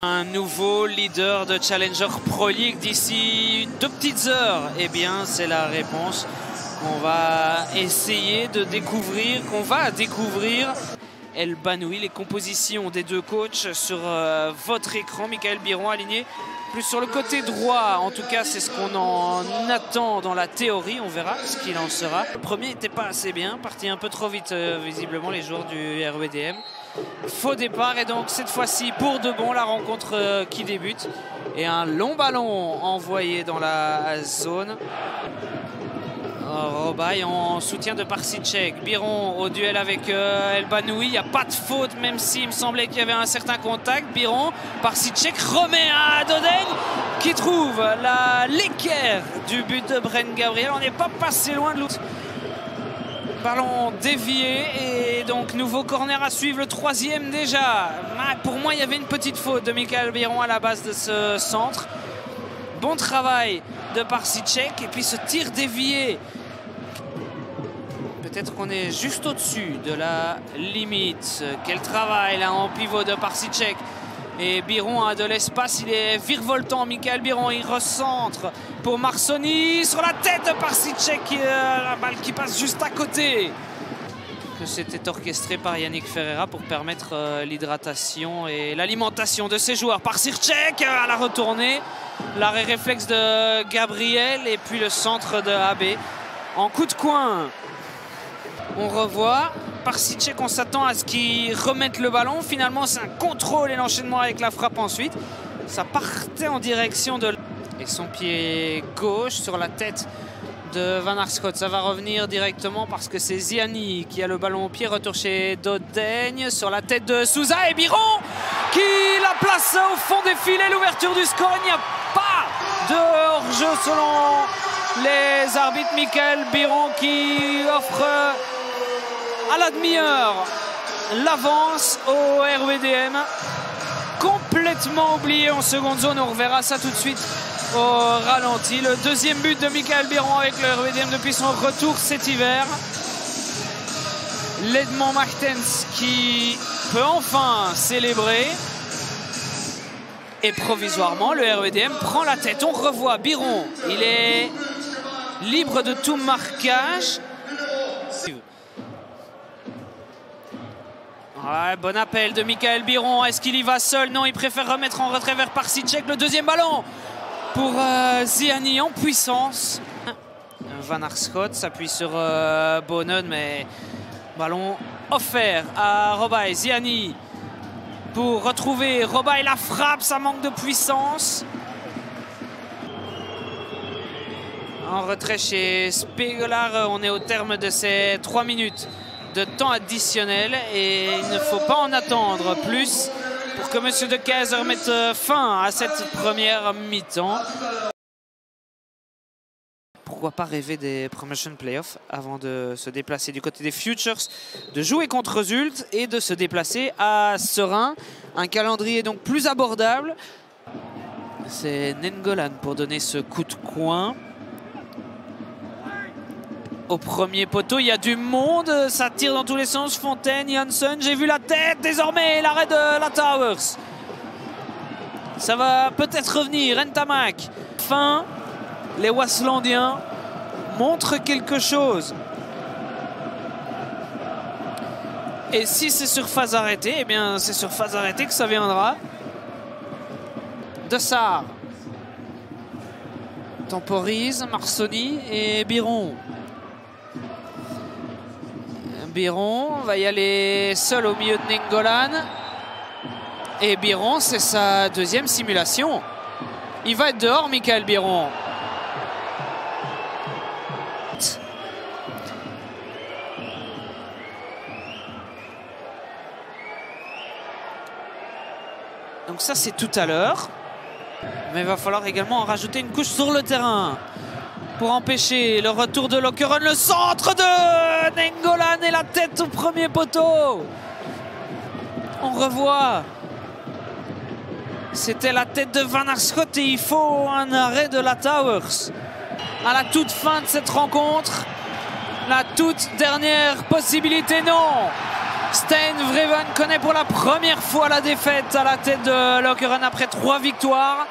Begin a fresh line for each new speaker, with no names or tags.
Un nouveau leader de Challenger Pro League d'ici 2 petites heures. Eh bien, c'est la réponse qu'on va essayer de découvrir, qu'on va découvrir. El Banoui, les compositions des deux coachs sur votre écran. Michael Biron aligné plus sur le côté droit. En tout cas, c'est ce qu'on en attend dans la théorie. On verra ce qu'il en sera. Le premier n'était pas assez bien, parti un peu trop vite, visiblement, les joueurs du RWDM. Faux départ et donc cette fois-ci pour de bon la rencontre qui débute et un long ballon envoyé dans la zone. Robaille en soutien de Parsicek. Biron au duel avec El Banoui. Il n'y a pas de faute, même s'il me semblait qu'il y avait un certain contact. Biron, Parsicek remet à Dodaigne qui trouve l'équerre du but de Bren Gabriel. On n'est pas passé loin de l'autre. Ballon dévié et donc nouveau corner à suivre, le troisième déjà. Pour moi, il y avait une petite faute de Michael Biron à la base de ce centre. Bon travail de Parsicek et puis ce tir dévié. Peut-être qu'on est juste au-dessus de la limite. Quel travail là en pivot de Parsicek. Et Biron a de l'espace, il est virevoltant. Michael Biron, il recentre pour Marsoni sur la tête de Parsicek. La balle qui passe juste à côté. Que c'était orchestré par Yannick Ferreira pour permettre l'hydratation et l'alimentation de ses joueurs. Parsicek à la retournée. L'arrêt réflexe de Gabriel et puis le centre de AB. En coup de coin, on revoit. Parsicek, on s'attend à ce qu'il remette le ballon. Finalement, c'est un contrôle et l'enchaînement avec la frappe ensuite. Ça partait en direction de... Et son pied gauche sur la tête de Van Arschoot. Ça va revenir directement parce que c'est Ziani qui a le ballon au pied. Retour chez Dodaigne sur la tête de Souza et Biron qui la place au fond des filets. L'ouverture du score. Il n'y a pas de hors-jeu selon les arbitres. Michael Biron qui offre à la demi-heure l'avance au RWDM. Complètement oublié en seconde zone. On reverra ça tout de suite au ralenti. Le deuxième but de Michael Biron avec le RWDM depuis son retour cet hiver. L'Edmond Martens qui peut enfin célébrer. Et provisoirement, le RWDM prend la tête. On revoit Biron. Il est libre de tout marquage. Ouais, bon appel de Michael Biron. Est-ce qu'il y va seul? Non, il préfère remettre en retrait vers Parsicek. Le deuxième ballon pour Ziani en puissance. Van Arschoot s'appuie sur Bonen, mais ballon offert à Robaille. Ziani pour retrouver Robaille. La frappe, ça manque de puissance. En retrait chez Spegelar. On est au terme de ces 3 minutes de temps additionnel et il ne faut pas en attendre plus pour que M. De Keyser mette fin à cette première mi-temps. Pourquoi pas rêver des promotion playoffs avant de se déplacer du côté des Futures, de jouer contre Zult et de se déplacer à Serein. Un calendrier donc plus abordable. C'est Nengolan pour donner ce coup de coin. Au premier poteau, il y a du monde, ça tire dans tous les sens. Fontaine, Janssen, j'ai vu la tête, désormais l'arrêt de la Towers. Ça va peut-être revenir, Ntamak. Enfin, les Waslandiens montrent quelque chose. Et si c'est sur phase arrêtée, eh bien c'est sur phase arrêtée que ça viendra. Dessart temporise, Marsoni et Biron. Biron va y aller seul au milieu de Nengolan. Et Biron, c'est sa deuxième simulation. Il va être dehors, Michael Biron. Donc ça, c'est tout à l'heure. Mais il va falloir également en rajouter une couche sur le terrain pour empêcher le retour de Lokeren. Le centre de Nengolan et la tête au premier poteau. On revoit. C'était la tête de Van Arschoot et il faut un arrêt de la Towers. À la toute fin de cette rencontre, la toute dernière possibilité, non. Stijn Vreven connaît pour la première fois la défaite à la tête de Lokeren après 3 victoires.